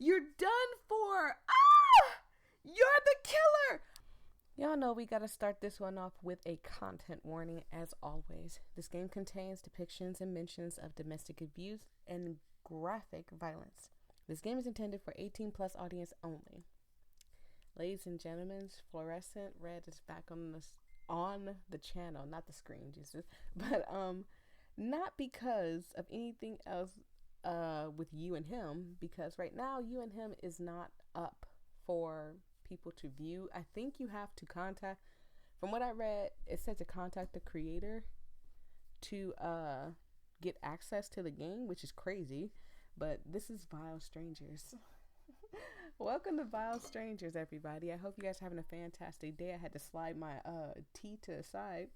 You're done for. Ah! You're the killer. Y'all know we gotta start this one off with a content warning as always. This game contains depictions and mentions of domestic abuse and graphic violence. This game is intended for 18 plus audience only. Ladies and gentlemen, fluorescent red is back on the channel, not the screen, Jesus. But not because of anything else with you and him, because right now you and him is not up for people to view. I think you have to contact, from what I read, it said to contact the creator to get access to the game, which is crazy. But this is Vile Strangers. Welcome to Vile Strangers, everybody. I hope you guys are having a fantastic day. I had to slide my tea to the side.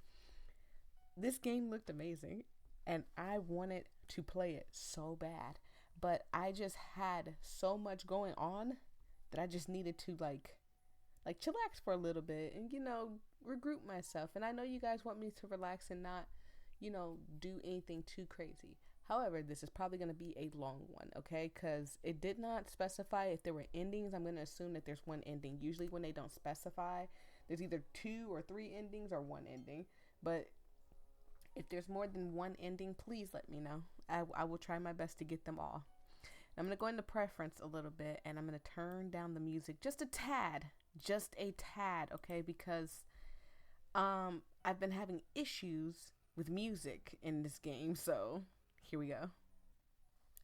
This game looked amazing, and I wanted to play it so bad, but I just had so much going on that I just needed to like chillax for a little bit and, regroup myself. And I know you guys want me to relax and not, do anything too crazy. However, this is probably going to be a long one, okay? Because it did not specify if there were endings. I'm going to assume that there's one ending. Usually when they don't specify, there's either 2 or 3 endings or one ending. But if there's more than one ending, please let me know. I will try my best to get them all. I'm going to go into preference a little bit, and I'm going to turn down the music just a tad, okay? Because I've been having issues with music in this game, so here we go.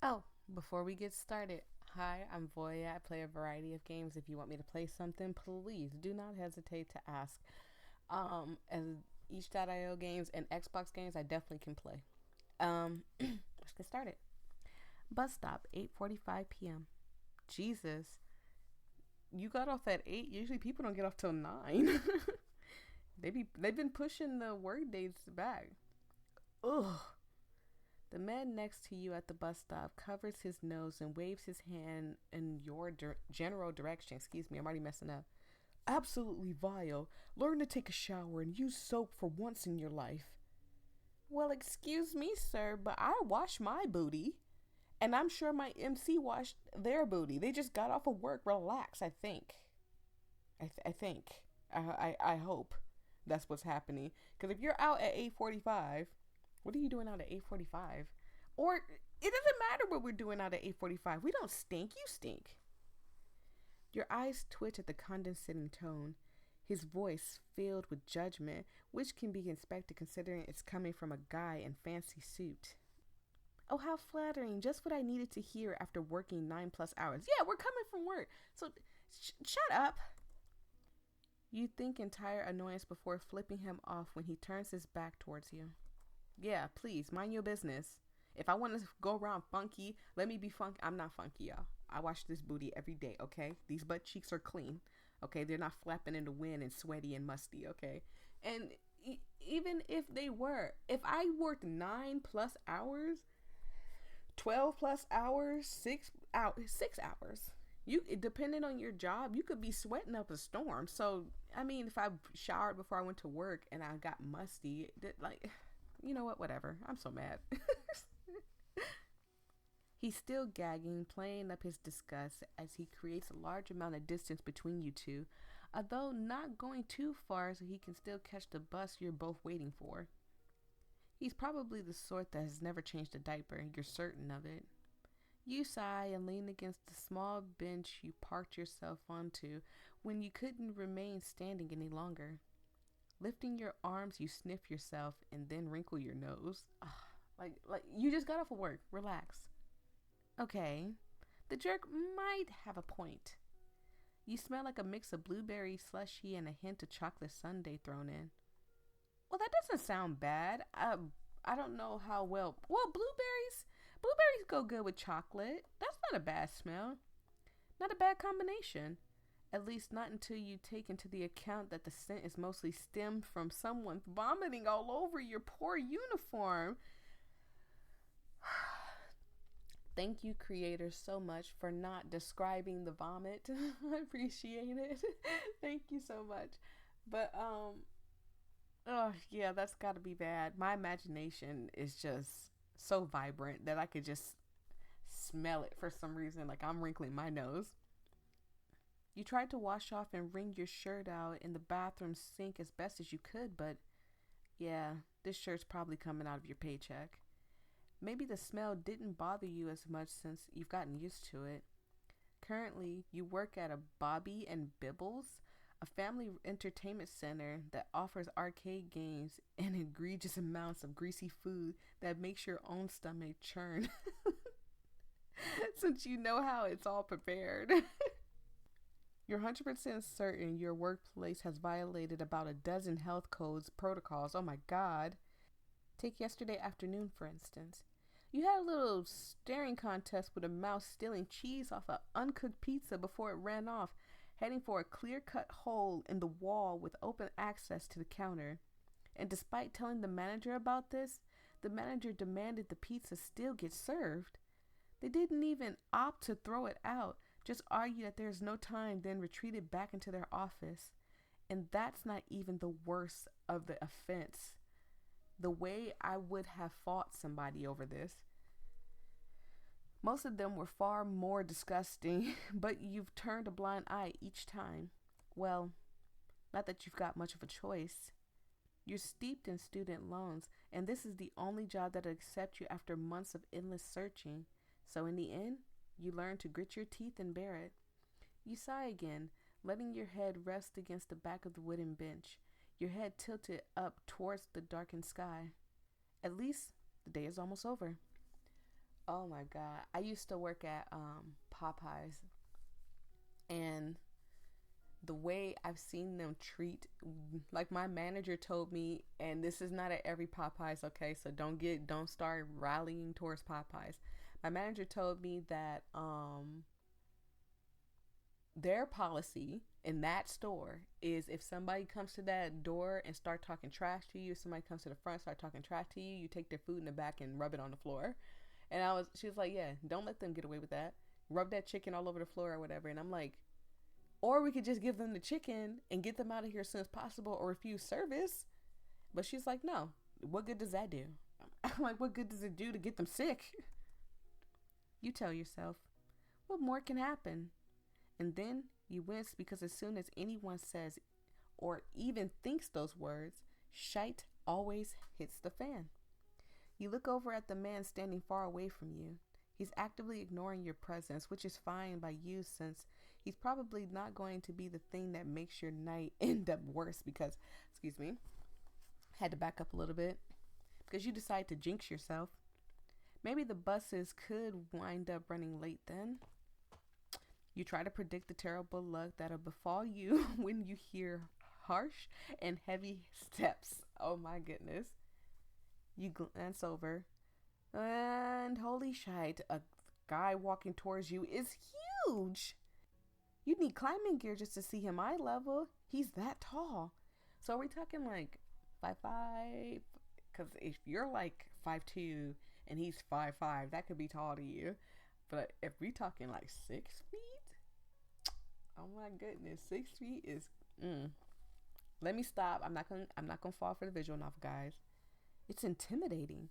Oh, before we get started, hi, I'm Voyia. I play a variety of games. If you want me to play something, please do not hesitate to ask. As itch.io games and Xbox games, I definitely can play. Let's get started. Bus stop, 8:45 p.m. Jesus, you got off at 8. Usually people don't get off till 9. They've been pushing the work dates back. Ugh. The man next to you at the bus stop covers his nose and waves his hand in your general direction. Excuse me, I'm already messing up. Absolutely vile. Learn to take a shower and use soap for once in your life. Well, excuse me, sir, but I wash my booty. And I'm sure my MC washed their booty. They just got off of work. Relax, I think. I hope that's what's happening. Because if you're out at 8:45, what are you doing out at 8:45? Or it doesn't matter what we're doing out at 8:45. We don't stink. You stink. Your eyes twitch at the condescending tone. His voice filled with judgment, which can be expected considering it's coming from a guy in fancy suit. Oh, how flattering. Just what I needed to hear after working 9+ hours. Yeah, we're coming from work. So shut up. You think in tire annoyance before flipping him off when he turns his back towards you. Yeah, please, mind your business. If I want to go around funky, let me be funky. I'm not funky, y'all. I wash this booty every day, okay? These butt cheeks are clean, okay? They're not flapping in the wind and sweaty and musty, okay? And even if they were, if I worked 9+ hours, 12+ hours, 6 hours, depending on your job, you could be sweating up a storm. So, I mean, if I showered before I went to work and I got musty, you know what, whatever. I'm so mad. He's still gagging, playing up his disgust as he creates a large amount of distance between you two, although not going too far so he can still catch the bus you're both waiting for. He's probably the sort that has never changed a diaper, you're certain of it. You sigh and lean against the small bench you parked yourself onto when you couldn't remain standing any longer. Lifting your arms, you sniff yourself and then wrinkle your nose. Like you just got off of work. Relax. Okay, the jerk might have a point. You smell like a mix of blueberry slushy and a hint of chocolate sundae thrown in. Well, that doesn't sound bad. I don't know how well. Well, blueberries go good with chocolate. That's not a bad smell. Not a bad combination. At least not until you take into the account that the scent is mostly stemmed from someone vomiting all over your poor uniform. Thank you, creators, so much for not describing the vomit. I appreciate it. Thank you so much. But, oh, yeah, that's got to be bad. My imagination is just so vibrant that I could just smell it for some reason. Like I'm wrinkling my nose. You tried to wash off and wring your shirt out in the bathroom sink as best as you could, but yeah, this shirt's probably coming out of your paycheck. Maybe the smell didn't bother you as much since you've gotten used to it. Currently, you work at a Bobby and Bibbles, a family entertainment center that offers arcade games and egregious amounts of greasy food that makes your own stomach churn since you know how it's all prepared. You're 100% certain your workplace has violated about a dozen health codes protocols. Oh my God. Take yesterday afternoon, for instance. You had a little staring contest with a mouse stealing cheese off an uncooked pizza before it ran off, heading for a clear-cut hole in the wall with open access to the counter. And despite telling the manager about this, the manager demanded the pizza still get served. They didn't even opt to throw it out, just argued that there's no time, then retreated back into their office. And that's not even the worst of the offense. The way I would have fought somebody over this. Most of them were far more disgusting, but you've turned a blind eye each time. Well, not that you've got much of a choice. You're steeped in student loans, and this is the only job that'll accept you after months of endless searching. So in the end, you learn to grit your teeth and bear it. You sigh again, letting your head rest against the back of the wooden bench, your head tilted up towards the darkened sky. At least the day is almost over. Oh my God. I used to work at Popeyes, and the way I've seen them treat, like my manager told me, and this is not at every Popeyes, okay? So don't start rallying towards Popeyes. My manager told me that their policy in that store is if somebody comes to that door and start talking trash to you, if somebody comes to the front, start talking trash to you, you take their food in the back and rub it on the floor. And she was like, yeah, don't let them get away with that. Rub that chicken all over the floor or whatever. And I'm like, or we could just give them the chicken and get them out of here as soon as possible or refuse service. But she's like, no, what good does that do? I'm like, what good does it do to get them sick? You tell yourself, what more can happen? And then you wince because as soon as anyone says or even thinks those words, shite always hits the fan. You look over at the man standing far away from you. He's actively ignoring your presence, which is fine by you since he's probably not going to be the thing that makes your night end up worse because, had to back up a little bit, because you decide to jinx yourself. Maybe the buses could wind up running late then. You try to predict the terrible luck that'll befall you when you hear harsh and heavy steps. Oh my goodness. You glance over, and holy shite, a guy walking towards you is huge. You need climbing gear just to see him eye level. He's that tall. So are we talking like 5'5"? Because if you're like 5'2" and he's 5'5", that could be tall to you. But if we talking like 6 feet, oh my goodness, 6 feet is. Let me stop. I'm not gonna fall for the visual novel, guys. It's intimidating.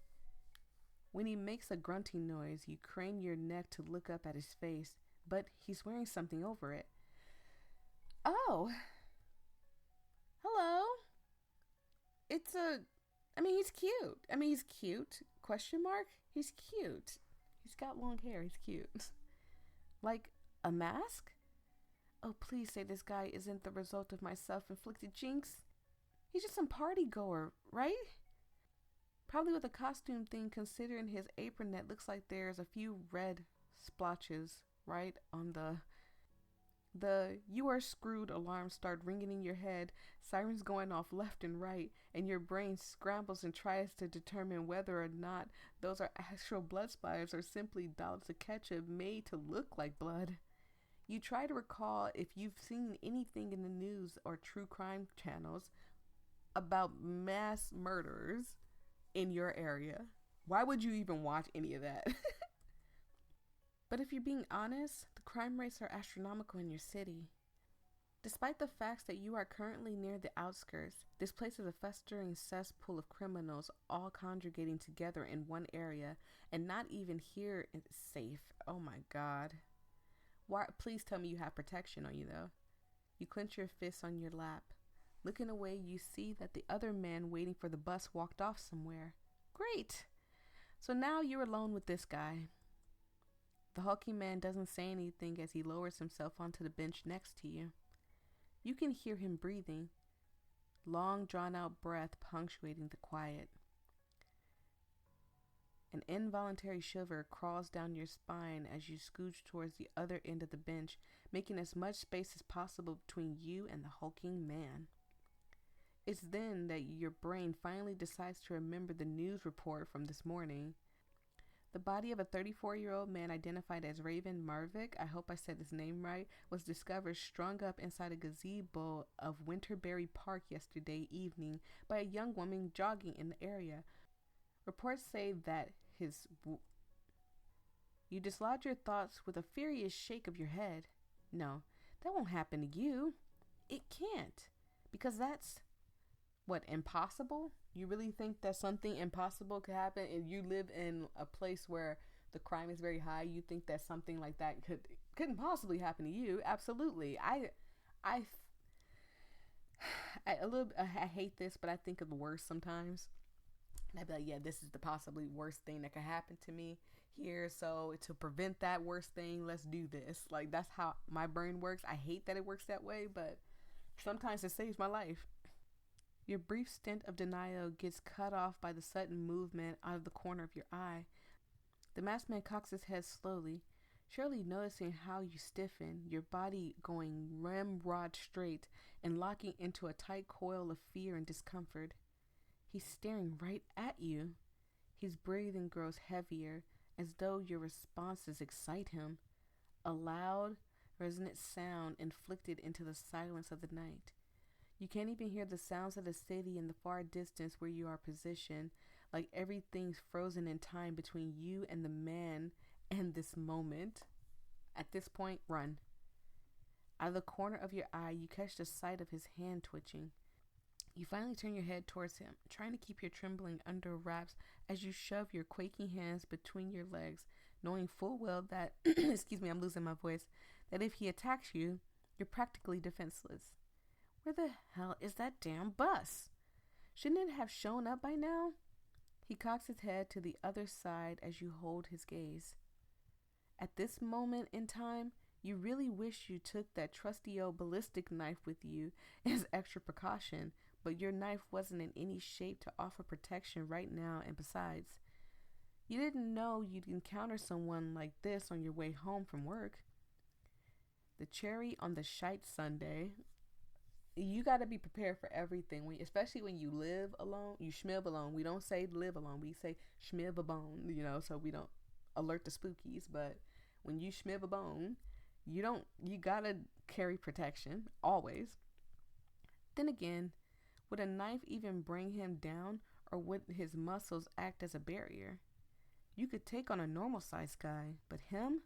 When he makes a grunting noise, you crane your neck to look up at his face, but he's wearing something over it. Oh, hello. He's cute. He's cute. Question mark? He's cute. He's got long hair. He's cute. Like a mask? Oh, please say this guy isn't the result of my self-inflicted jinx. He's just some party goer, right? Probably with a costume thing, considering his apron that looks like there's a few red splotches right on the you are screwed alarms start ringing in your head, sirens going off left and right, and your brain scrambles and tries to determine whether or not those are actual blood splatters or simply dollops of ketchup made to look like blood. You try to recall if you've seen anything in the news or true crime channels about mass murders in your area. Why would you even watch any of that? But if you're being honest, the crime rates are astronomical in your city. Despite the facts that you are currently near the outskirts, this place is a festering cesspool of criminals all congregating together in one area, and not even here is safe. Oh my god. Why, please tell me you have protection on you though. You clench your fists on your lap. Looking away, you see that the other man waiting for the bus walked off somewhere. Great! So now you're alone with this guy. The hulking man doesn't say anything as he lowers himself onto the bench next to you. You can hear him breathing, long drawn-out breath punctuating the quiet. An involuntary shiver crawls down your spine as you scooch towards the other end of the bench, making as much space as possible between you and the hulking man. It's then that your brain finally decides to remember the news report from this morning. The body of a 34-year-old man identified as Raven Marvick, I hope I said his name right, was discovered strung up inside a gazebo of Winterberry Park yesterday evening by a young woman jogging in the area. Reports say that You dislodge your thoughts with a furious shake of your head. No, that won't happen to you. It can't. Because that's... What, impossible? You really think that something impossible could happen and you live in a place where the crime is very high? You think that something like that couldn't possibly happen to you? Absolutely. I hate this, but I think of the worst sometimes. And I'd be like, yeah, this is the possibly worst thing that could happen to me here. So to prevent that worst thing, let's do this. Like, that's how my brain works. I hate that it works that way, but sometimes it saves my life. Your brief stint of denial gets cut off by the sudden movement out of the corner of your eye. The masked man cocks his head slowly, surely noticing how you stiffen, your body going ramrod straight and locking into a tight coil of fear and discomfort. He's staring right at you. His breathing grows heavier, as though your responses excite him. A loud, resonant sound inflicted into the silence of the night. You can't even hear the sounds of the city in the far distance where you are positioned, like everything's frozen in time between you and the man and this moment. At this point, run. Out of the corner of your eye, you catch the sight of his hand twitching. You finally turn your head towards him, trying to keep your trembling under wraps as you shove your quaking hands between your legs, knowing full well that, excuse me, I'm losing my voice, that if he attacks you, you're practically defenseless. Where the hell is that damn bus? Shouldn't it have shown up by now? He cocks his head to the other side as you hold his gaze. At this moment in time, you really wish you took that trusty old ballistic knife with you as extra precaution, but your knife wasn't in any shape to offer protection right now, and besides, you didn't know you'd encounter someone like this on your way home from work. The cherry on the shite sundae. You got to be prepared for everything, especially when you live alone. You schmiv alone. We don't say live alone. We say schmiv a bone, so we don't alert the spookies. But when you schmiv a bone, you got to carry protection, always. Then again, would a knife even bring him down, or would his muscles act as a barrier? You could take on a normal-sized guy, but him?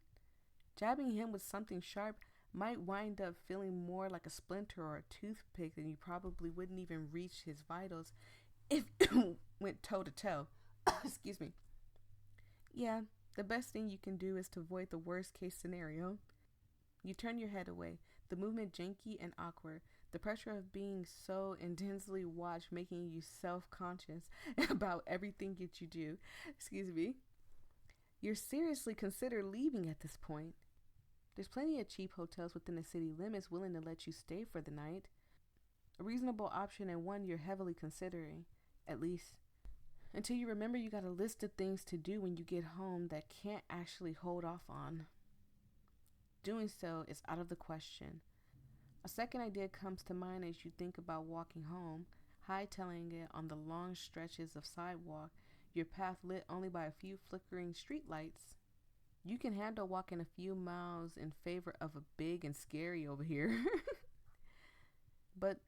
Jabbing him with something sharp might wind up feeling more like a splinter or a toothpick, and you probably wouldn't even reach his vitals if you went toe-to-toe. Excuse me. Yeah, the best thing you can do is to avoid the worst-case scenario. You turn your head away, the movement janky and awkward, the pressure of being so intensely watched making you self-conscious about everything that you do. Excuse me. You're seriously consider leaving at this point. There's plenty of cheap hotels within the city limits willing to let you stay for the night. A reasonable option, and one you're heavily considering, at least. Until you remember you got a list of things to do when you get home that can't actually hold off on. Doing so is out of the question. A second idea comes to mind as you think about walking home, hightailing it on the long stretches of sidewalk, your path lit only by a few flickering street lights. You can handle walking a few miles in favor of a big and scary over here. But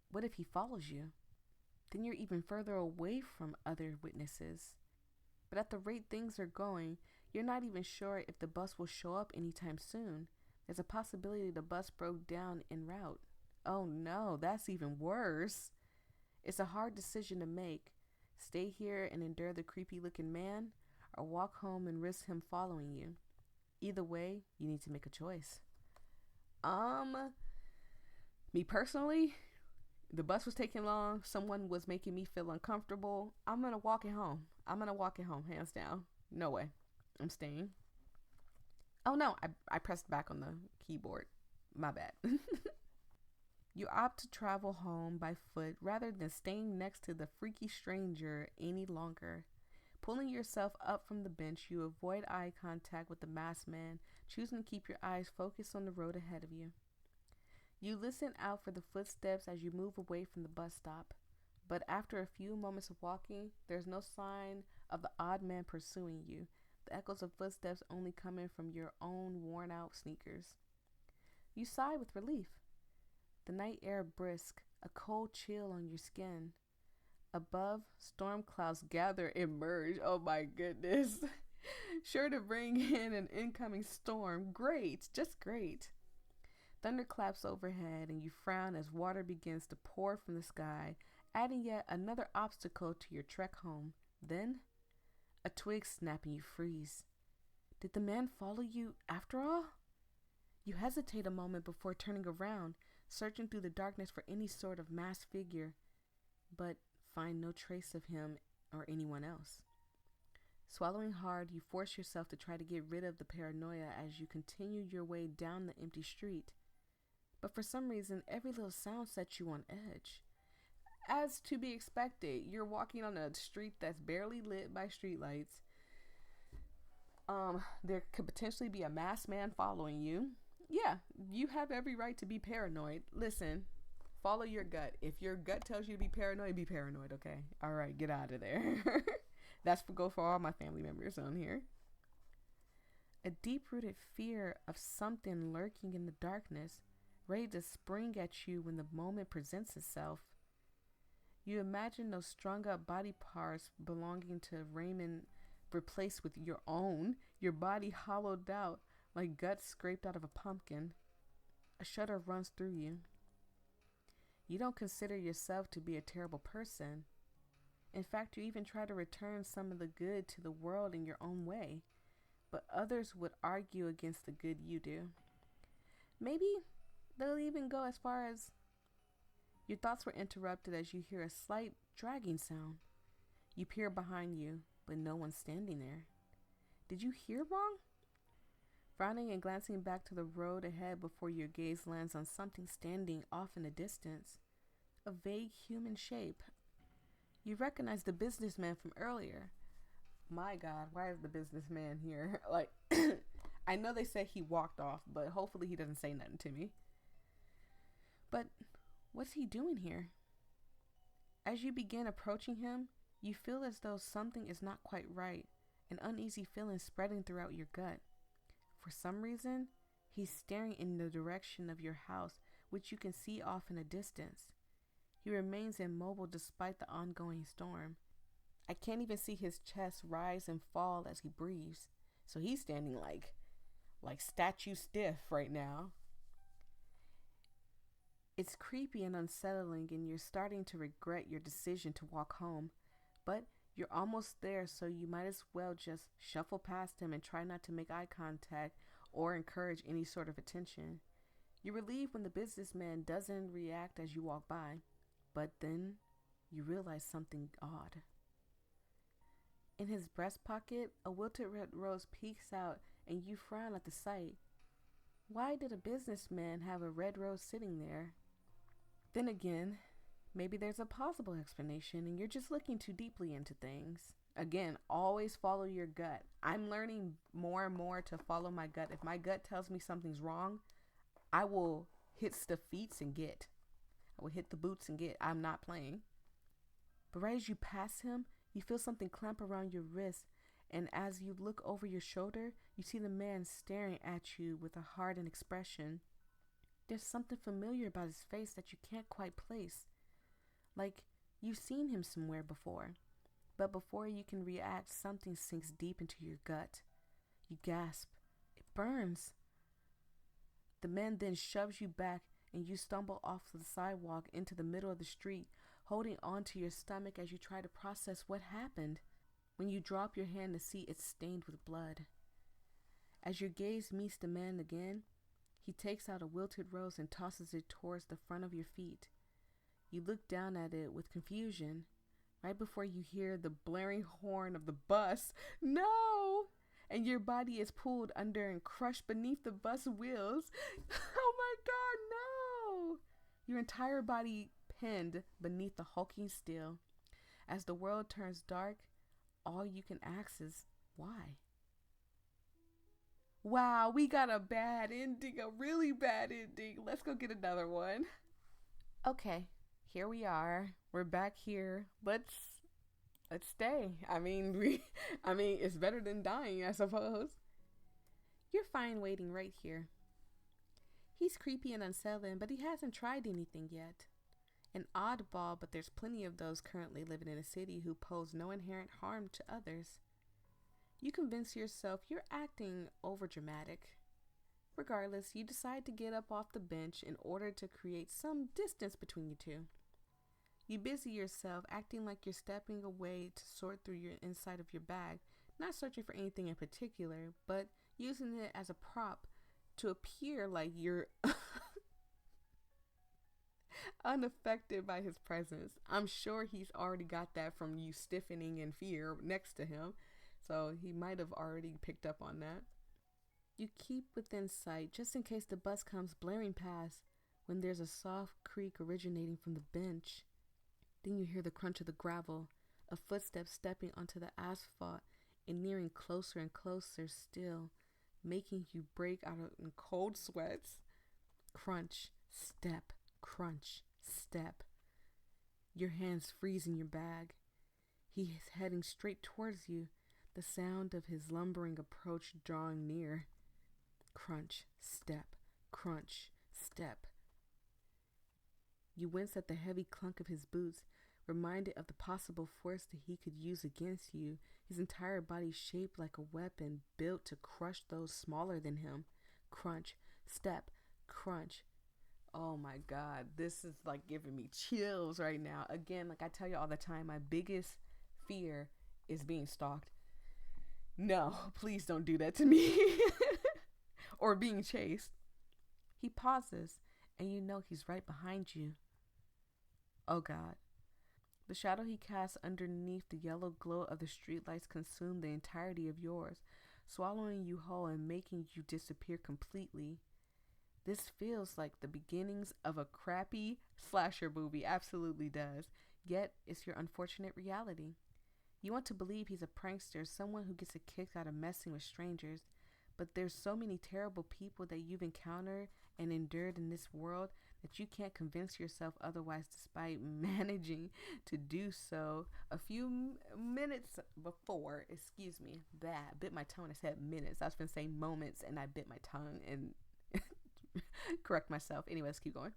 what if he follows you? Then you're even further away from other witnesses. But at the rate things are going, you're not even sure if the bus will show up anytime soon. There's a possibility the bus broke down en route. Oh no, that's even worse. It's a hard decision to make. Stay here and endure the creepy looking man, or walk home and risk him following you. Either way, you need to make a choice. Me personally, the bus was taking long. Someone was making me feel uncomfortable. I'm gonna walk it home. Hands down. No way. I'm staying. Oh no, I pressed back on the keyboard. My bad. You opt to travel home by foot rather than staying next to the freaky stranger any longer. Pulling yourself up from the bench, you avoid eye contact with the masked man, choosing to keep your eyes focused on the road ahead of you. You listen out for the footsteps as you move away from the bus stop. But after a few moments of walking, there's no sign of the odd man pursuing you, the echoes of footsteps only coming from your own worn out sneakers. You sigh with relief. The night air brisk, a cold chill on your skin. Above, storm clouds gather and merge. Oh my goodness. Sure to bring in an incoming storm. Great, just great. Thunder claps overhead and you frown as water begins to pour from the sky, adding yet another obstacle to your trek home. Then, a twig snap and you freeze. Did the man follow you after all? You hesitate a moment before turning around, searching through the darkness for any sort of masked figure, but find no trace of him or anyone else. Swallowing hard, you force yourself to try to get rid of the paranoia as you continue your way down the empty street. But for some reason, every little sound sets you on edge. As to be expected, you're walking on a street that's barely lit by streetlights. There could potentially be a masked man following you. Yeah, you have every right to be paranoid. Listen, follow your gut. If your gut tells you to be paranoid, okay? All right, get out of there. That's for all my family members on here. A deep-rooted fear of something lurking in the darkness, ready to spring at you when the moment presents itself. You imagine those strung-up body parts belonging to Raymond replaced with your own, your body hollowed out, like guts scraped out of a pumpkin. A shudder runs through you. You don't consider yourself to be a terrible person. In fact, you even try to return some of the good to the world in your own way. But others would argue against the good you do. Maybe they'll even go as far as... Your thoughts were interrupted as you hear a slight dragging sound. You peer behind you, but no one's standing there. Did you hear wrong? Frowning and glancing back to the road ahead before your gaze lands on something standing off in the distance. A vague human shape. You recognize the businessman from earlier. My God, why is the businessman here? Like, I know they said he walked off, but hopefully he doesn't say nothing to me. But what's he doing here? As you begin approaching him, you feel as though something is not quite right, an uneasy feeling spreading throughout your gut. For some reason, he's staring in the direction of your house, which you can see off in the distance. He remains immobile despite the ongoing storm. I can't even see his chest rise and fall as he breathes, so he's standing like statue stiff right now. It's creepy and unsettling, and you're starting to regret your decision to walk home, but you're almost there, so you might as well just shuffle past him and try not to make eye contact or encourage any sort of attention. You're relieved when the businessman doesn't react as you walk by, but then you realize something odd. In his breast pocket, a wilted red rose peeks out, and you frown at the sight. Why did a businessman have a red rose sitting there? Then again, maybe there's a possible explanation and you're just looking too deeply into things. Again, always follow your gut. I'm learning more and more to follow my gut. If my gut tells me something's wrong, I will hit the feet and get. I will hit the boots and get. I'm not playing. But right as you pass him, you feel something clamp around your wrist, and as you look over your shoulder, you see the man staring at you with a hardened expression. There's something familiar about his face that you can't quite place. Like you've seen him somewhere before. But before you can react, something sinks deep into your gut. You gasp. It burns. The man then shoves you back and you stumble off the sidewalk into the middle of the street, holding onto your stomach as you try to process what happened. When you drop your hand to see it's stained with blood. As your gaze meets the man again, he takes out a wilted rose and tosses it towards the front of your feet. You look down at it with confusion, right before you hear the blaring horn of the bus. No! And your body is pulled under and crushed beneath the bus wheels. Oh my God, no! Your entire body pinned beneath the hulking steel. As the world turns dark, all you can ask is, why? Wow, we got a bad ending, a really bad ending. Let's go get another one. Okay, here we are. We're back here. Let's stay. I mean, it's better than dying, I suppose. You're fine waiting right here. He's creepy and unsettling, but he hasn't tried anything yet. An oddball, but there's plenty of those currently living in a city who pose no inherent harm to others. You convince yourself you're acting overdramatic. Regardless, you decide to get up off the bench in order to create some distance between you two. You busy yourself acting like you're stepping away to sort through your inside of your bag, not searching for anything in particular, but using it as a prop to appear like you're unaffected by his presence. I'm sure he's already got that from you stiffening in fear next to him, so he might have already picked up on that. You keep within sight just in case the bus comes blaring past when there's a soft creak originating from the bench. Then you hear the crunch of the gravel, a footstep stepping onto the asphalt and nearing closer and closer still, making you break out in cold sweats. Crunch, step, crunch, step. Your hands freeze in your bag. He is heading straight towards you, the sound of his lumbering approach drawing near. Crunch, step, crunch, step. You wince at the heavy clunk of his boots, reminded of the possible force that he could use against you, his entire body shaped like a weapon built to crush those smaller than him. Crunch, step, crunch. Oh my God, this is like giving me chills right now. Again, like I tell you all the time, my biggest fear is being stalked. No, please don't do that to me. Or being chased. He pauses, and you know he's right behind you. Oh God. The shadow he casts underneath the yellow glow of the streetlights consume the entirety of yours, swallowing you whole and making you disappear completely. This feels like the beginnings of a crappy slasher movie, absolutely does. Yet, it's your unfortunate reality. You want to believe he's a prankster, someone who gets a kick out of messing with strangers, but there's so many terrible people that you've encountered and endured in this world that you can't convince yourself otherwise, despite managing to do so a few minutes before. Excuse me, that I bit my tongue. I said minutes. I was going to say moments, and I bit my tongue and correct myself. Anyway, let's keep going.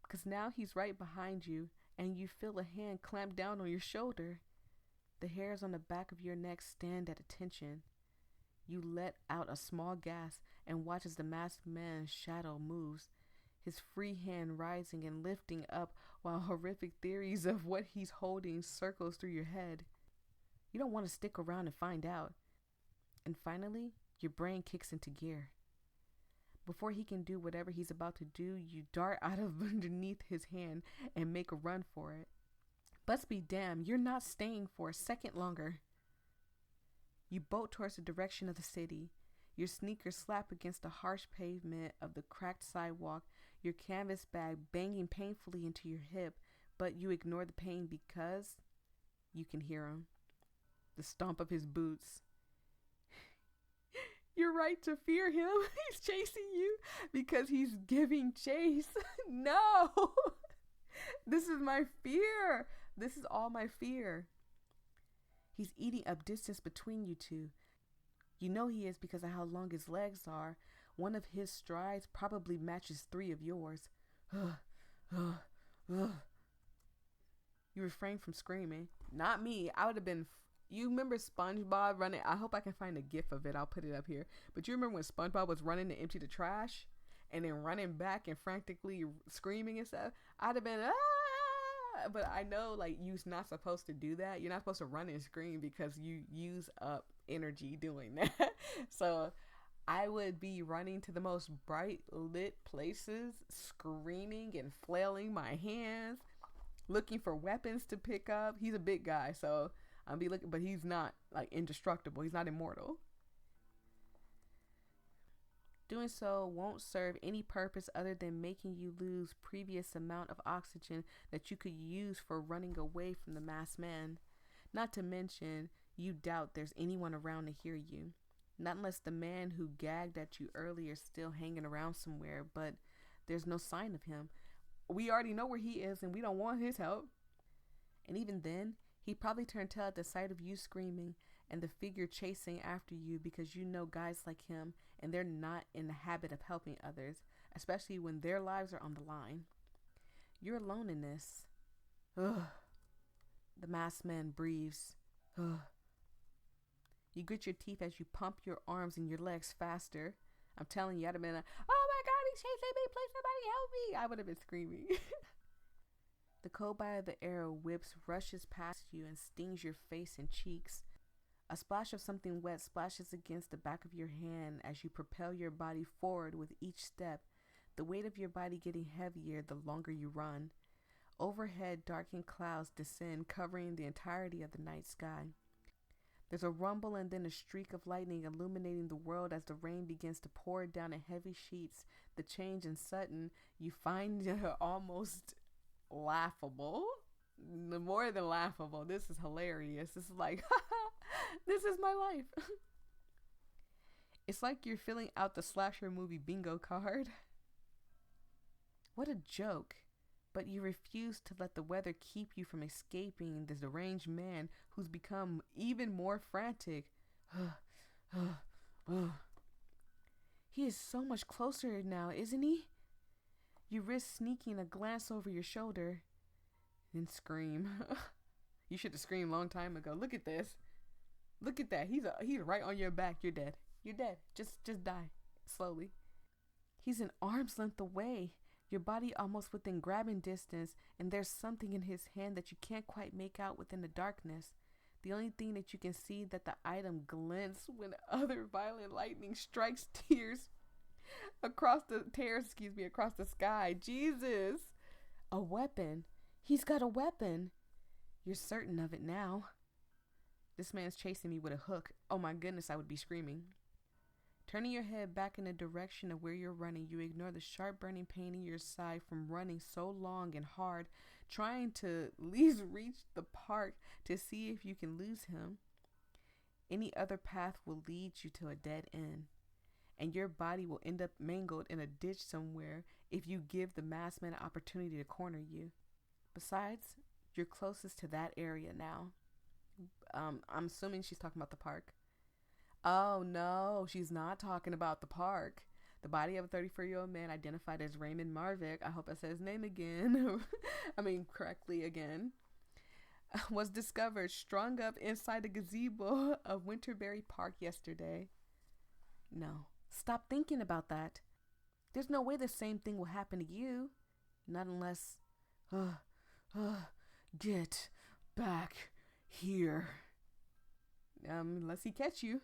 Because now he's right behind you, and you feel a hand clamp down on your shoulder. The hairs on the back of your neck stand at attention. You let out a small gasp and watch as the masked man's shadow moves, his free hand rising and lifting up while horrific theories of what he's holding circles through your head. You don't want to stick around and find out. And finally, your brain kicks into gear. Before he can do whatever he's about to do, you dart out of underneath his hand and make a run for it. Bust be damned, you're not staying for a second longer. You bolt towards the direction of the city. Your sneakers slap against the harsh pavement of the cracked sidewalk, your canvas bag banging painfully into your hip, but you ignore the pain because you can hear him. The stomp of his boots. You're right to fear him. He's chasing you because he's giving chase. No! This is my fear. This is all my fear. He's eating up distance between you two. You know he is because of how long his legs are. One of his strides probably matches 3 of yours. You refrain from screaming. Not me. I would have been You remember SpongeBob running? I hope I can find a gif of it. I'll put it up here. But you remember when SpongeBob was running to empty the trash and then running back and frantically screaming and stuff? I'd have been, ah! But I know, like, you're not supposed to do that. You're not supposed to run and scream because you use up energy doing that. So I would be running to the most bright lit places, screaming and flailing my hands, looking for weapons to pick up. He's a big guy, so I'll be looking, but he's not like indestructible. He's not immortal. Doing so won't serve any purpose other than making you lose previous amount of oxygen that you could use for running away from the masked man. Not to mention, you doubt there's anyone around to hear you. Not unless the man who gagged at you earlier is still hanging around somewhere, but there's no sign of him. We already know where he is and we don't want his help. And even then, he probably turned tail at the sight of you screaming and the figure chasing after you, because you know guys like him and they're not in the habit of helping others, especially when their lives are on the line. You're alone in this. Ugh. The masked man breathes. Ugh. You grit your teeth as you pump your arms and your legs faster. I'm telling you, I'd have been like, oh my God, he's chasing me, please somebody help me. I would have been screaming. The cold bite of the arrow whips rushes past you and stings your face and cheeks. A splash of something wet splashes against the back of your hand as you propel your body forward with each step, the weight of your body getting heavier the longer you run. Overhead, darkened clouds descend, covering the entirety of the night sky. There's a rumble and then a streak of lightning illuminating the world as the rain begins to pour down in heavy sheets. The change is sudden. You find it almost laughable. More than laughable. This is hilarious. This is like, this is my life. It's like you're filling out the slasher movie bingo card. What a joke. But you refuse to let the weather keep you from escaping this deranged man who's become even more frantic. He is so much closer now, isn't he? You risk sneaking a glance over your shoulder, then scream. You should have screamed a long time ago. Look at this. Look at that. He's right on your back. You're dead. You're dead. Just die slowly. He's an arm's length away. Your body almost within grabbing distance, and there's something in his hand that you can't quite make out within the darkness. The only thing that you can see that the item glints when other violent lightning strikes across the sky. Jesus! A weapon. He's got a weapon. You're certain of it now. This man's chasing me with a hook. Oh my goodness, I would be screaming. Turning your head back in the direction of where you're running, you ignore the sharp burning pain in your side from running so long and hard, trying to at least reach the park to see if you can lose him. Any other path will lead you to a dead end, and your body will end up mangled in a ditch somewhere if you give the masked man an opportunity to corner you. Besides, you're closest to that area now. I'm assuming she's talking about the park. Oh no, she's not talking about the park. The body of a 34-year-old man identified as Raymond Marvick, I hope I said his name again, correctly again, was discovered strung up inside the gazebo of Winterberry Park yesterday. No, stop thinking about that. There's no way the same thing will happen to you. Not unless, get back here. Unless he catch you.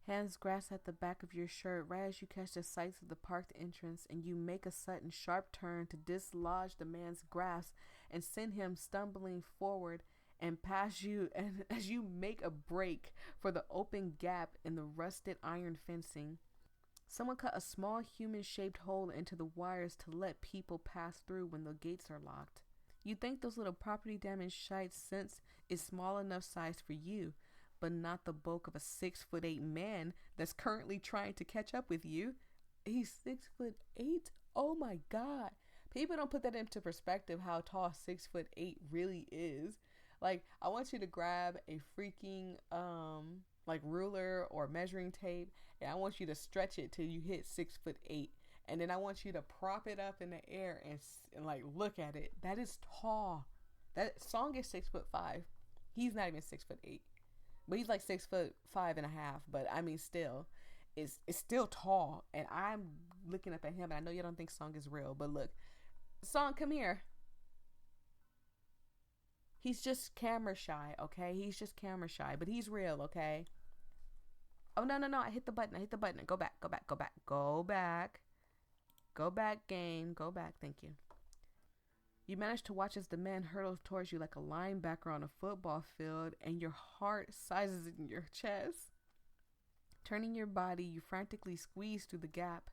Hands grasp at the back of your shirt right as you catch the sights of the parked entrance, and you make a sudden sharp turn to dislodge the man's grasp and send him stumbling forward and past you, and as you make a break for the open gap in the rusted iron fencing. Someone cut a small human-shaped hole into the wires to let people pass through when the gates are locked. You think those little property damage shites sense is small enough size for you, but not the bulk of a 6'8" man that's currently trying to catch up with you. He's 6'8". Oh my God. People don't put that into perspective how tall 6'8" really is. Like, I want you to grab a freaking ruler or measuring tape, and I want you to stretch it till you hit 6'8", and then I want you to prop it up in the air and look at it. That is tall. That Song is 6'5". He's not even 6'8", but he's like 6'5.5". But I mean, still, it's still tall. And I'm looking up at him, and I know you don't think Song is real, but look, Song, come here. He's just camera shy, okay? He's just camera shy, but he's real, okay? Oh, no, no, no. I hit the button. I hit the button. Go back, go back, go back, go back. Go back, game. Go back. Thank you. You manage to watch as the man hurtles towards you like a linebacker on a football field, and your heart sizes in your chest. Turning your body, you frantically squeeze through the gap.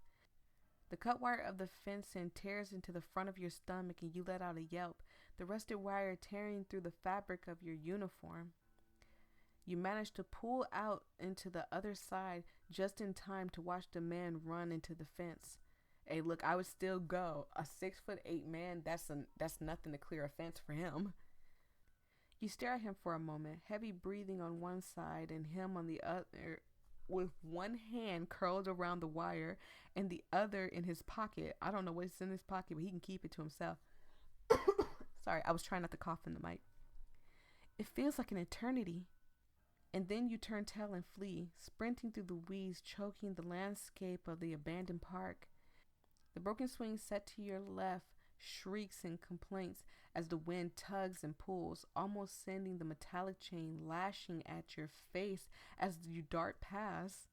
The cut wire of the fencing tears into the front of your stomach, and you let out a yelp, the rusted wire tearing through the fabric of your uniform. You manage to pull out into the other side just in time to watch the man run into the fence. Hey, look, I would still go. A 6'8" man, that's nothing to clear a fence for him. You stare at him for a moment, heavy breathing on one side and him on the other, with one hand curled around the wire and the other in his pocket. I don't know what's in his pocket, but he can keep it to himself. Sorry, I was trying not to cough in the mic. It feels like an eternity. And then you turn tail and flee, sprinting through the weeds, choking the landscape of the abandoned park. The broken swing set to your left shrieks in complaints as the wind tugs and pulls, almost sending the metallic chain lashing at your face as you dart past.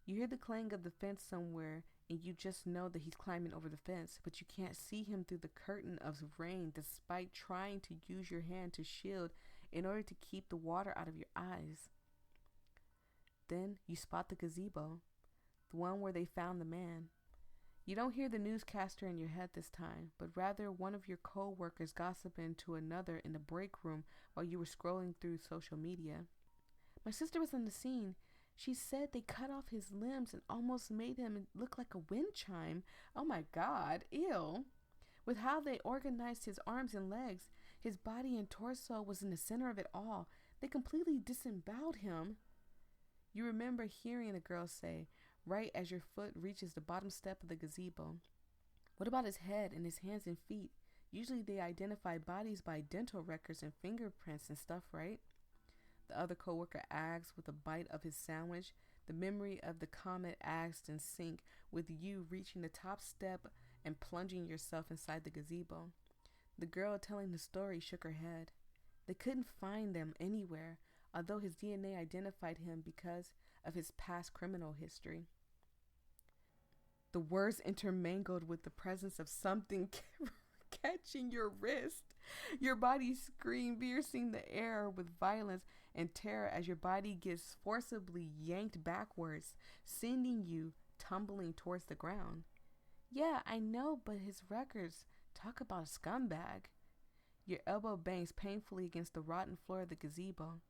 You hear the clang of the fence somewhere, and you just know that he's climbing over the fence, but you can't see him through the curtain of rain despite trying to use your hand to shield in order to keep the water out of your eyes. Then you spot the gazebo, the one where they found the man. You don't hear the newscaster in your head this time, but rather one of your co-workers gossiping to another in the break room while you were scrolling through social media. My sister was on the scene. She said they cut off his limbs and almost made him look like a wind chime. Oh my God, ew. With how they organized his arms and legs, his body and torso was in the center of it all. They completely disemboweled him. You remember hearing the girl say, right as your foot reaches the bottom step of the gazebo, "What about his head and his hands and feet? Usually they identify bodies by dental records and fingerprints and stuff, right?" The other coworker asks with a bite of his sandwich. The memory of the comet asked in sync with you reaching the top step and plunging yourself inside the gazebo. The girl telling the story shook her head. They couldn't find them anywhere, although his DNA identified him because of his past criminal history. The words intermingled with the presence of something catching your wrist. Your body screamed, piercing the air with violence and terror as your body gets forcibly yanked backwards, sending you tumbling towards the ground. Yeah, I know, but his records talk about a scumbag. Your elbow bangs painfully against the rotten floor of the gazebo.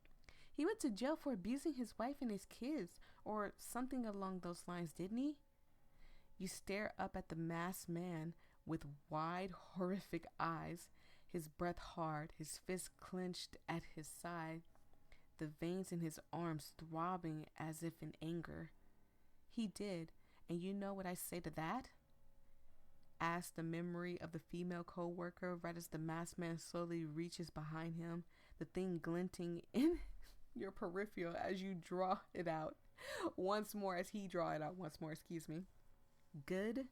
He went to jail for abusing his wife and his kids, or something along those lines, didn't he? You stare up at the masked man with wide, horrific eyes, his breath hard, his fist clenched at his side, the veins in his arms throbbing as if in anger. He did, and you know what I say to that? Asked the memory of the female co-worker right as the masked man slowly reaches behind him, the thing glinting in your peripheral as you draw it out once more, as he draw it out once more, excuse me. Good.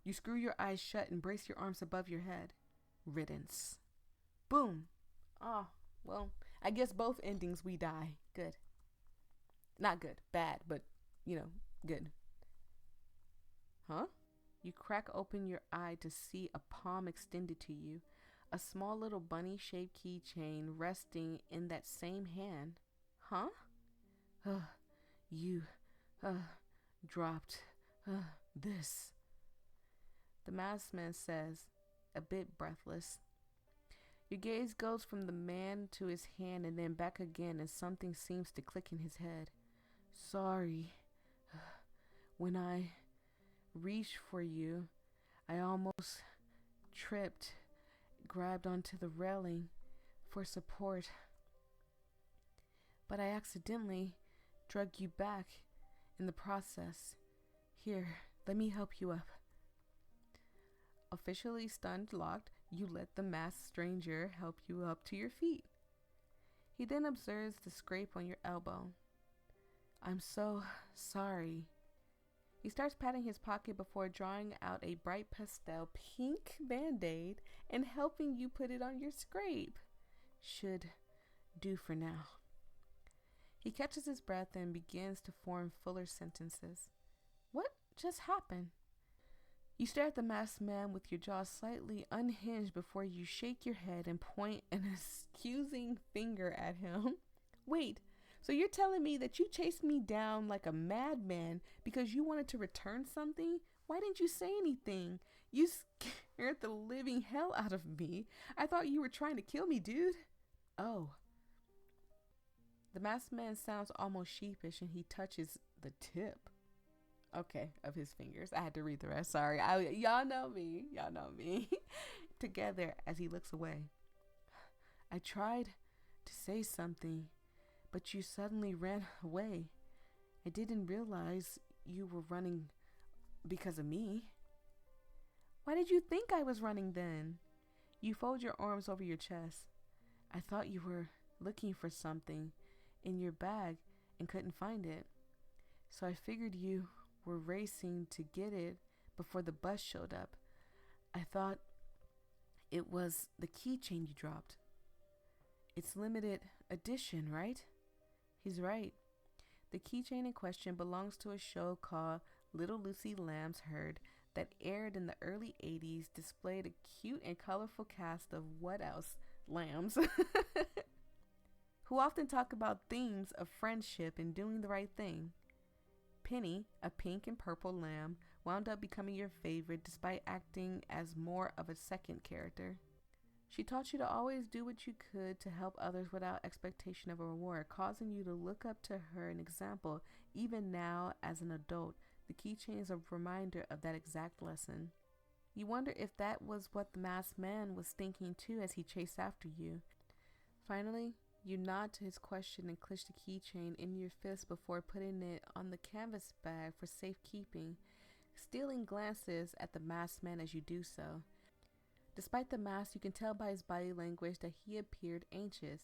You screw your eyes shut and brace your arms above your head. Riddance. Boom. Oh, well, I guess both endings we die. Good. Not good. Bad, but, good. Huh? You crack open your eye to see a palm extended to you, a small little bunny-shaped keychain resting in that same hand. Huh? You dropped this. The masked man says, a bit breathless. Your gaze goes from the man to his hand and then back again, and something seems to click in his head. Sorry. When I reached for you, I almost tripped, grabbed onto the railing for support. But I accidentally drug you back in the process. Here, let me help you up. Officially stunned, locked, You let the masked stranger help you up to your feet. He then observes the scrape on your elbow. I'm so sorry. He starts patting his pocket before drawing out a bright pastel pink band-aid and helping you put it on your scrape. Should do for now. He catches his breath and begins to form fuller sentences. What just happened? You stare at the masked man with your jaw slightly unhinged before you shake your head and point an accusing finger at him. Wait, so you're telling me that you chased me down like a madman because you wanted to return something? Why didn't you say anything? You scared the living hell out of me. I thought you were trying to kill me, dude. Oh. The masked man sounds almost sheepish and he touches the tip, of his fingers. I had to read the rest. Sorry. Y'all know me. Together as he looks away. I tried to say something, but you suddenly ran away. I didn't realize you were running because of me. Why did you think I was running then? You fold your arms over your chest. I thought you were looking for something in your bag and couldn't find it. So I figured you were racing to get it before the bus showed up. I thought it was the keychain you dropped. It's limited edition, right? He's right. The keychain in question belongs to a show called Little Lucy Lamb's Herd that aired in the early 80s, displayed a cute and colorful cast of what else? Lambs. Who often talk about themes of friendship and doing the right thing. Penny, a pink and purple lamb, wound up becoming your favorite despite acting as more of a second character. She taught you to always do what you could to help others without expectation of a reward, causing you to look up to her an example. Even now, as an adult, the keychain is a reminder of that exact lesson. You wonder if that was what the masked man was thinking too as he chased after you. Finally, you nod to his question and clench the keychain in your fist before putting it on the canvas bag for safekeeping, stealing glances at the masked man as you do so. Despite the mask, you can tell by his body language that he appeared anxious,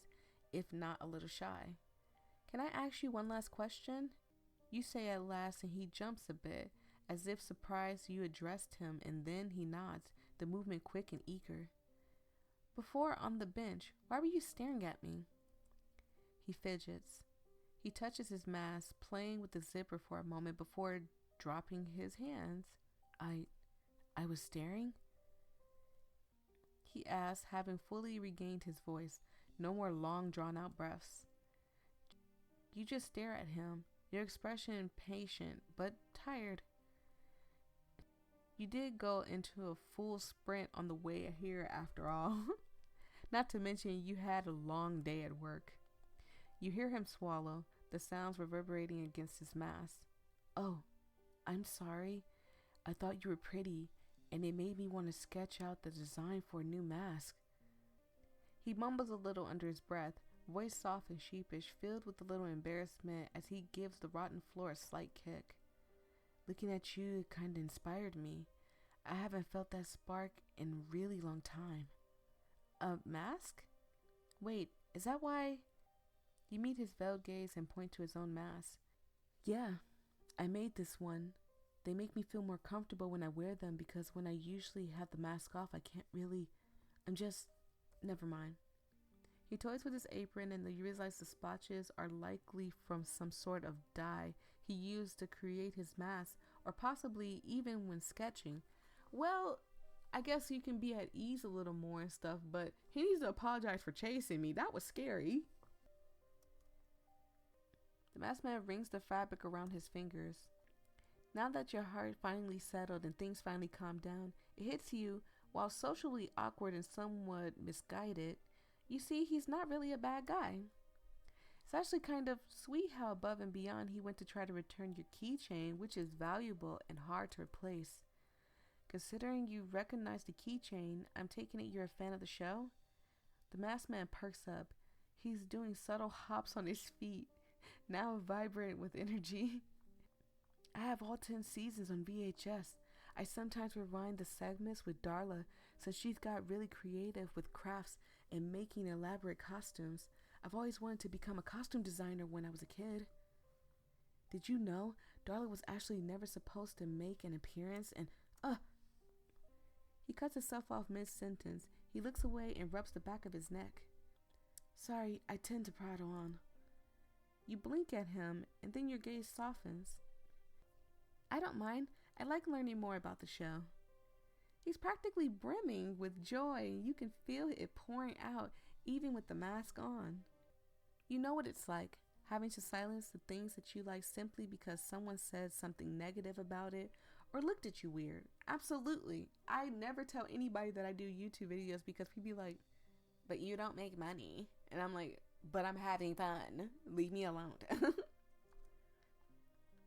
if not a little shy. Can I ask you one last question? You say at last, and he jumps a bit, as if surprised you addressed him, and then he nods, the movement quick and eager. Before on the bench, why were you staring at me? He fidgets. He touches his mask, playing with the zipper for a moment before dropping his hands. I was staring? He asks, having fully regained his voice. No more long, drawn-out breaths. You just stare at him, your expression patient, but tired. You did go into a full sprint on the way here after all. Not to mention you had a long day at work. You hear him swallow, the sounds reverberating against his mask. Oh, I'm sorry. I thought you were pretty, and it made me want to sketch out the design for a new mask. He mumbles a little under his breath, voice soft and sheepish, filled with a little embarrassment as he gives the rotten floor a slight kick. Looking at you kinda inspired me. I haven't felt that spark in a really long time. A mask? Wait, is that why? You meet his veiled gaze and point to his own mask. Yeah, I made this one. They make me feel more comfortable when I wear them because when I usually have the mask off, I can't really. Never mind. He toys with his apron and you realize the splotches are likely from some sort of dye he used to create his mask, or possibly even when sketching. Well, I guess you can be at ease a little more and stuff, but he needs to apologize for chasing me. That was scary. The masked man wrings the fabric around his fingers. Now that your heart finally settled and things finally calmed down, it hits you, while socially awkward and somewhat misguided, you see he's not really a bad guy. It's actually kind of sweet how above and beyond he went to try to return your keychain, which is valuable and hard to replace. Considering you recognize the keychain, I'm taking it you're a fan of the show? The masked man perks up. He's doing subtle hops on his feet, now vibrant with energy. I have all 10 seasons on VHS. I sometimes rewind the segments with Darla since she's got really creative with crafts and making elaborate costumes. I've always wanted to become a costume designer when I was a kid. Did you know Darla was actually never supposed to make an appearance and he cuts himself off mid-sentence. He looks away and rubs the back of his neck. Sorry, I tend to prattle on. You blink at him and then your gaze softens. I don't mind. I like learning more about the show. He's practically brimming with joy. You can feel it pouring out even with the mask on. You know what it's like, having to silence the things that you like simply because someone said something negative about it or looked at you weird. Absolutely. I never tell anybody that I do YouTube videos because people be like, but you don't make money. And I'm like, but I'm having fun. Leave me alone.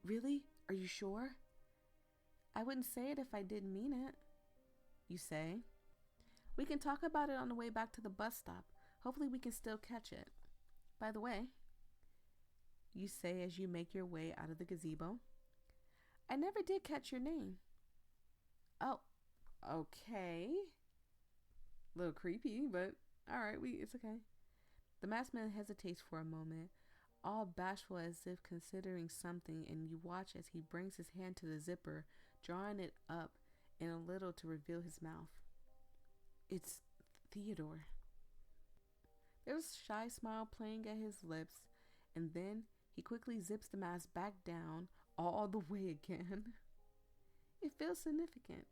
Really? Are you sure? I wouldn't say it if I didn't mean it. You say? We can talk about it on the way back to the bus stop. Hopefully we can still catch it. By the way, you say as you make your way out of the gazebo, I never did catch your name. Oh, okay. A little creepy, but all right, it's okay. The masked man hesitates for a moment, all bashful as if considering something, and you watch as he brings his hand to the zipper, drawing it up in a little to reveal his mouth. It's Theodore. There's a shy smile playing at his lips, and then he quickly zips the mask back down all the way again. It feels significant.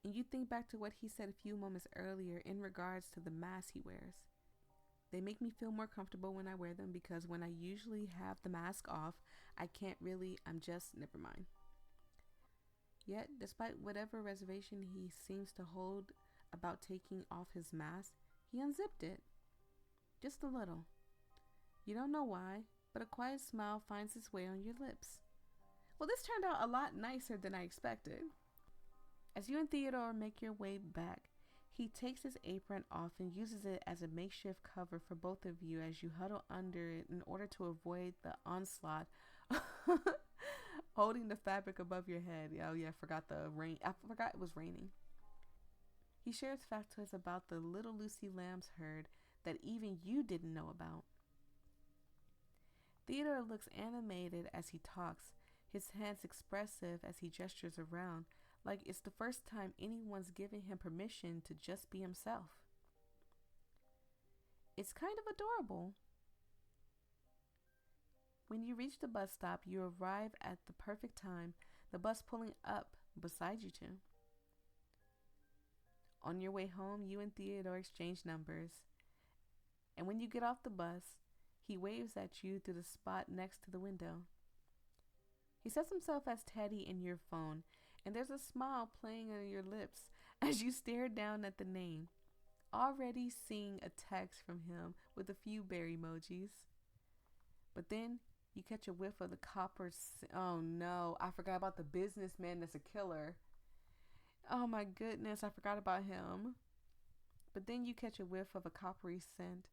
And you think back to what he said a few moments earlier in regards to the mask he wears. They make me feel more comfortable when I wear them because when I usually have the mask off, never mind. Yet, despite whatever reservation he seems to hold about taking off his mask, he unzipped it. Just a little. You don't know why, but a quiet smile finds its way on your lips. Well, this turned out a lot nicer than I expected. As you and Theodore make your way back, he takes his apron off and uses it as a makeshift cover for both of you as you huddle under it in order to avoid the onslaught holding the fabric above your head. Oh yeah, I forgot it was raining. He shares factoids about the little Lucy lambs herd that even you didn't know about. Theodore looks animated as he talks, his hands expressive as he gestures around, like it's the first time anyone's giving him permission to just be himself. It's kind of adorable. When you reach the bus stop, you arrive at the perfect time, the bus pulling up beside you two. On your way home, you and Theodore exchange numbers, and when you get off the bus, he waves at you through the spot next to the window. He sets himself as Teddy in your phone, and there's a smile playing on your lips as you stare down at the name, already seeing a text from him with a few bear emojis. But then you catch a whiff of the oh no, I forgot about the businessman that's a killer. Oh my goodness, I forgot about him. But then you catch a whiff of a coppery scent,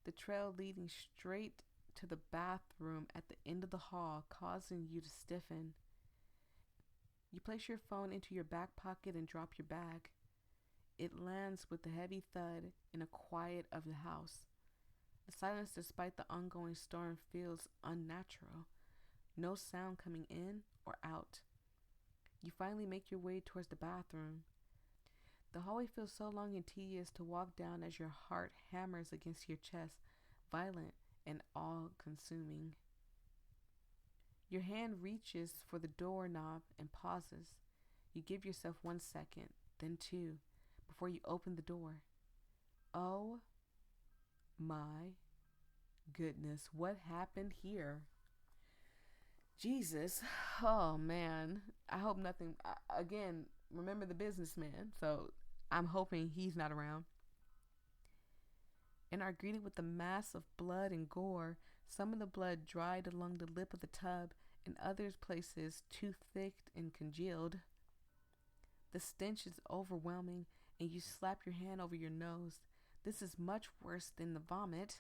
the trail leading straight to the bathroom at the end of the hall, causing you to stiffen. You place your phone into your back pocket and drop your bag. It lands with a heavy thud in the quiet of the house. The silence, despite the ongoing storm, feels unnatural. No sound coming in or out. You finally make your way towards the bathroom. The hallway feels so long and tedious to walk down as your heart hammers against your chest, violent and all-consuming. Your hand reaches for the doorknob and pauses. You give yourself 1 second, then 2, before you open the door. Oh my goodness, what happened here? Jesus. Oh man. I hope nothing. Again, remember the businessman, so I'm hoping he's not around. And are greeted with the mass of blood and gore, some of the blood dried along the lip of the tub, and other places too thick and congealed. The stench is overwhelming, and you slap your hand over your nose. This is much worse than the vomit.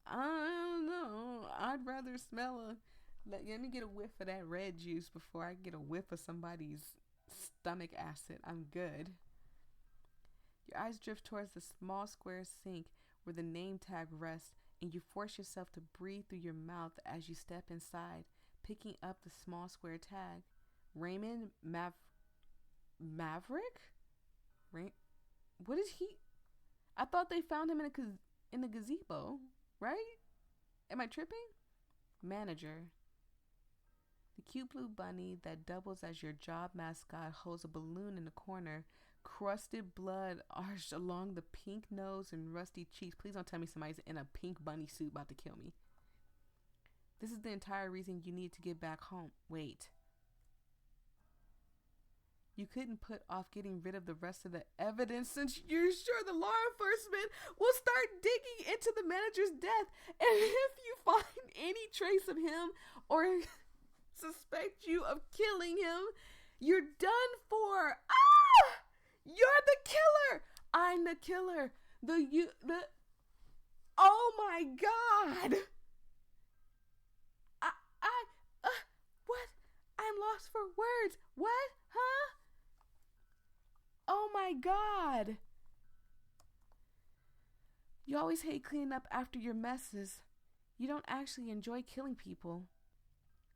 I don't know. I'd rather smell Let me get a whiff of that red juice before I get a whiff of somebody's stomach acid. I'm good. Your eyes drift towards the small square sink where the name tag rests, and you force yourself to breathe through your mouth as you step inside, picking up the small square tag. Raymond Maverick? What is he? I thought they found him in the gazebo, right? Am I tripping? Manager. The cute blue bunny that doubles as your job mascot holds a balloon in the corner. Crusted blood arched along the pink nose and rusty cheeks. Please don't tell me somebody's in a pink bunny suit about to kill me. This is the entire reason you need to get back home. Wait. You couldn't put off getting rid of the rest of the evidence since you're sure the law enforcement will start digging into the manager's death. And if you find any trace of him or suspect you of killing him, you're done for. Ah! You're the killer. I'm the killer. Oh my God. What? I'm lost for words. What? Huh? Oh my God. You always hate cleaning up after your messes. You don't actually enjoy killing people.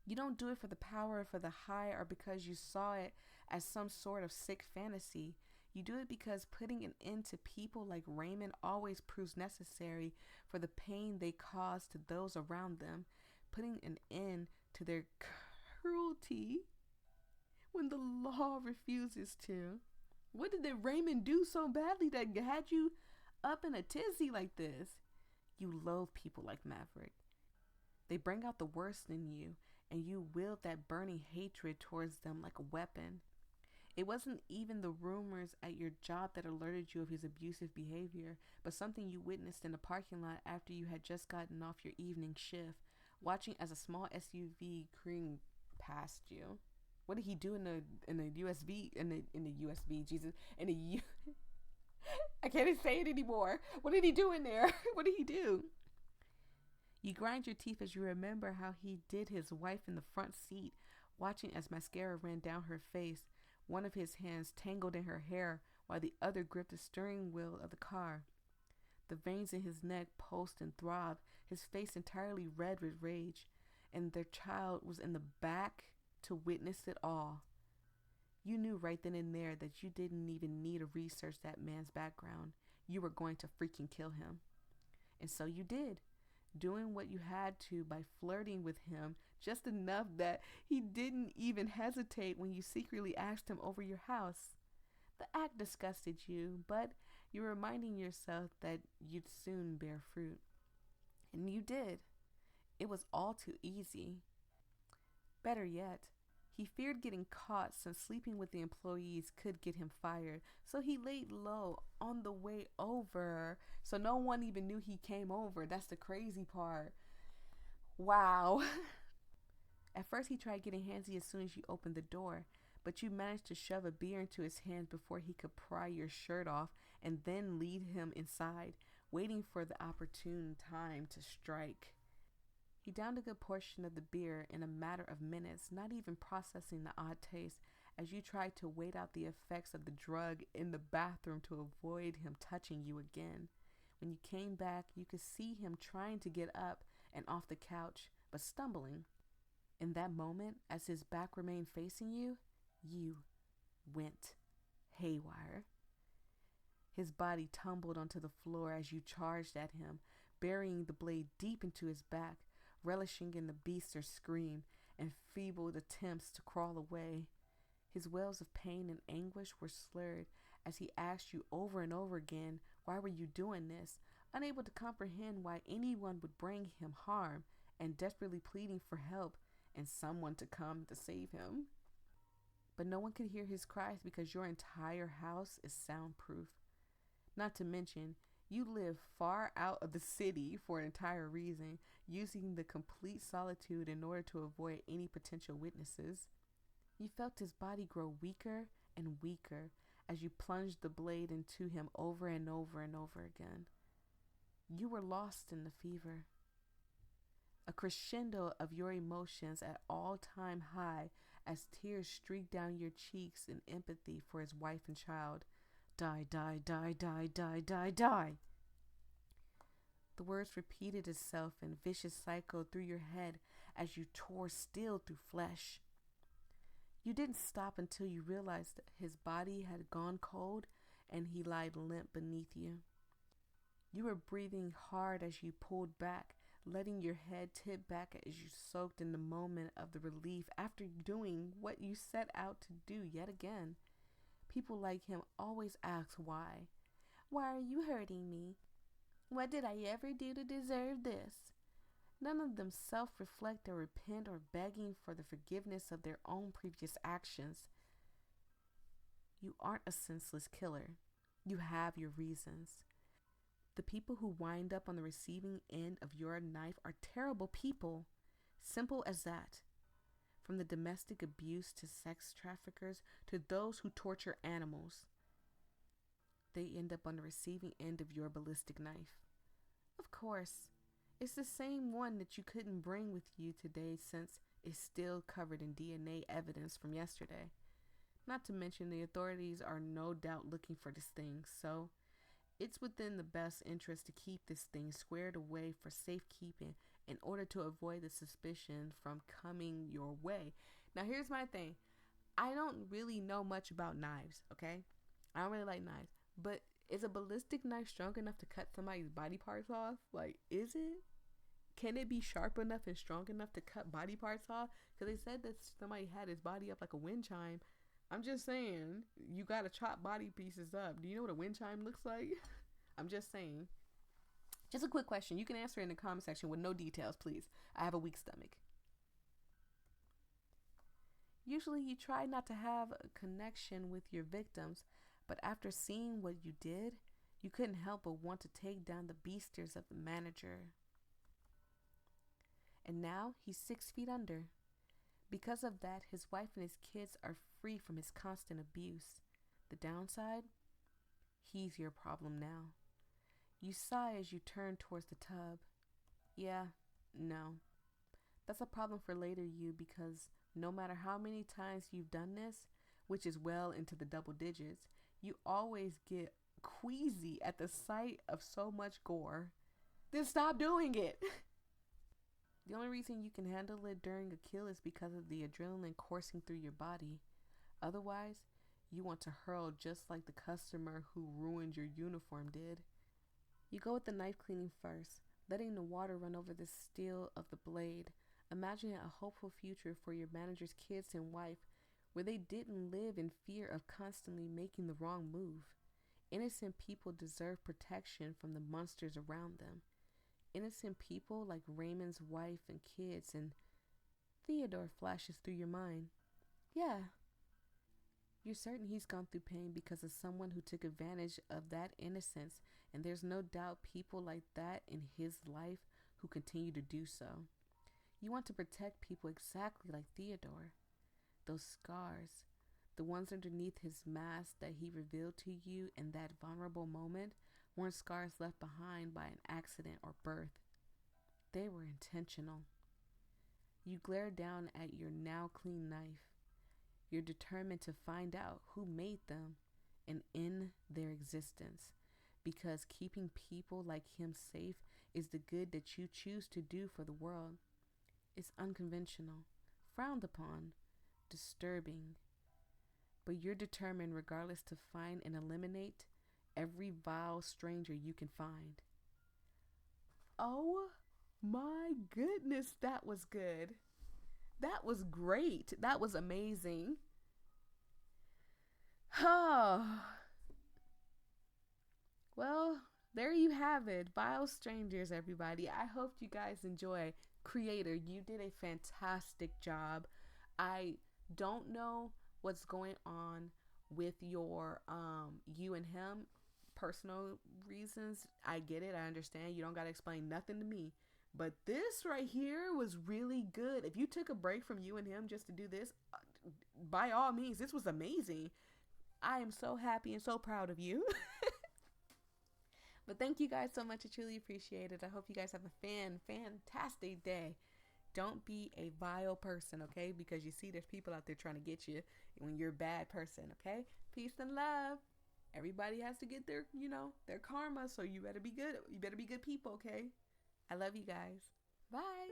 You don't do it for the power or for the high or because you saw it as some sort of sick fantasy. You do it because putting an end to people like Raymond always proves necessary for the pain they cause to those around them. Putting an end to their cruelty when the law refuses to. What did Raymond do so badly that had you up in a tizzy like this? You loathe people like Maverick. They bring out the worst in you, and you wield that burning hatred towards them like a weapon. It wasn't even the rumors at your job that alerted you of his abusive behavior, but something you witnessed in the parking lot after you had just gotten off your evening shift, watching as a small SUV creamed past you. What did he do in the USB in the USB Jesus in the I can't even say it anymore. What did he do in there? What did he do? You grind your teeth as you remember how he did his wife in the front seat, watching as mascara ran down her face, one of his hands tangled in her hair while the other gripped the steering wheel of the car. The veins in his neck pulsed and throbbed, his face entirely red with rage, and their child was in the back to witness it all. You knew right then and there that you didn't even need to research that man's background. You were going to freaking kill him. And so you did, doing what you had to by flirting with him just enough that he didn't even hesitate when you secretly asked him over your house. The act disgusted you, but you were reminding yourself that you'd soon bear fruit. And you did. It was all too easy. Better yet, he feared getting caught since sleeping with the employees could get him fired, so he laid low on the way over, so no one even knew he came over. That's the crazy part. Wow. At first he tried getting handsy as soon as you opened the door, but you managed to shove a beer into his hands before he could pry your shirt off and then lead him inside, waiting for the opportune time to strike. He downed a good portion of the beer in a matter of minutes, not even processing the odd taste, as you tried to wait out the effects of the drug in the bathroom to avoid him touching you again. When you came back, you could see him trying to get up and off the couch, but stumbling. In that moment, as his back remained facing you, you went haywire. His body tumbled onto the floor as you charged at him, burying the blade deep into his back, relishing in the beast's scream and feeble attempts to crawl away. His wails of pain and anguish were slurred as he asked you over and over again, why were you doing this? Unable to comprehend why anyone would bring him harm, and desperately pleading for help and someone to come to save him. But no one could hear his cries because your entire house is soundproof. Not to mention, you live far out of the city for an entire reason, using the complete solitude in order to avoid any potential witnesses. You felt his body grow weaker and weaker as you plunged the blade into him over and over and over again. You were lost in the fever. a crescendo of your emotions at all-time high as tears streak down your cheeks in empathy for his wife and child. Die, die, die, die, die, die, die. The words repeated itself in vicious cycle through your head as you tore steel through flesh. You didn't stop until you realized that his body had gone cold and he lied limp beneath you. You were breathing hard as you pulled back, letting your head tip back as you soaked in the moment of the relief after doing what you set out to do yet again. People like him always ask why. Why are you hurting me? What did I ever do to deserve this? None of them self-reflect or repent or begging for the forgiveness of their own previous actions. You aren't a senseless killer. You have your reasons. The people who wind up on the receiving end of your knife are terrible people. Simple as that. From the domestic abuse to sex traffickers to those who torture animals, they end up on the receiving end of your ballistic knife. Of course, it's the same one that you couldn't bring with you today since it's still covered in DNA evidence from yesterday. Not to mention the authorities are no doubt looking for this thing, so it's within the best interest to keep this thing squared away for safekeeping in order to avoid the suspicion from coming your way. Now here's my thing. I don't really know much about knives, okay? I don't really like knives, but is a ballistic knife strong enough to cut somebody's body parts off? Like, is it? Can it be sharp enough and strong enough to cut body parts off? Because they said that somebody had his body up like a wind chime. I'm just saying, you gotta chop body pieces up. Do you know what a wind chime looks like? I'm just saying. Just a quick question. You can answer in the comment section with no details, please. I have a weak stomach. Usually you try not to have a connection with your victims, but after seeing what you did, you couldn't help but want to take down the beasters of the manager. And now he's 6 feet under. Because of that, his wife and his kids are free from his constant abuse. The downside? He's your problem now. You sigh as you turn towards the tub. Yeah, no. That's a problem for later you, because no matter how many times you've done this, which is well into the double digits, you always get queasy at the sight of so much gore. Then stop doing it. The only reason you can handle it during a kill is because of the adrenaline coursing through your body. Otherwise, you want to hurl just like the customer who ruined your uniform did. You go with the knife cleaning first, letting the water run over the steel of the blade, imagining a hopeful future for your manager's kids and wife where they didn't live in fear of constantly making the wrong move. Innocent people deserve protection from the monsters around them. Innocent people like Raymond's wife and kids, and Theodore flashes through your mind. Yeah. You're certain he's gone through pain because of someone who took advantage of that innocence, and there's no doubt people like that in his life who continue to do so. You want to protect people exactly like Theodore. Those scars, the ones underneath his mask that he revealed to you in that vulnerable moment, weren't scars left behind by an accident or birth. They were intentional. You glare down at your now clean knife. You're determined to find out who made them and end their existence, because keeping people like him safe is the good that you choose to do for the world. It's unconventional, frowned upon, disturbing, but you're determined regardless to find and eliminate every vile stranger you can find. Oh my goodness, that was good. That was great. That was amazing. Oh. Well, there you have it. Vile strangers, everybody. I hope you guys enjoy. Creator, you did a fantastic job. I don't know what's going on with your you and him. Personal reasons, I get it. I understand. You don't got to explain nothing to me. But this right here was really good. If you took a break from you and him just to do this, by all means, this was amazing. I am so happy and so proud of you. But thank you guys so much. I truly appreciate it. I hope you guys have a fantastic day. Don't be a vile person, okay? Because you see there's people out there trying to get you when you're a bad person, okay? Peace and love. Everybody has to get their, their karma, so you better be good. You better be good people, okay? I love you guys. Bye.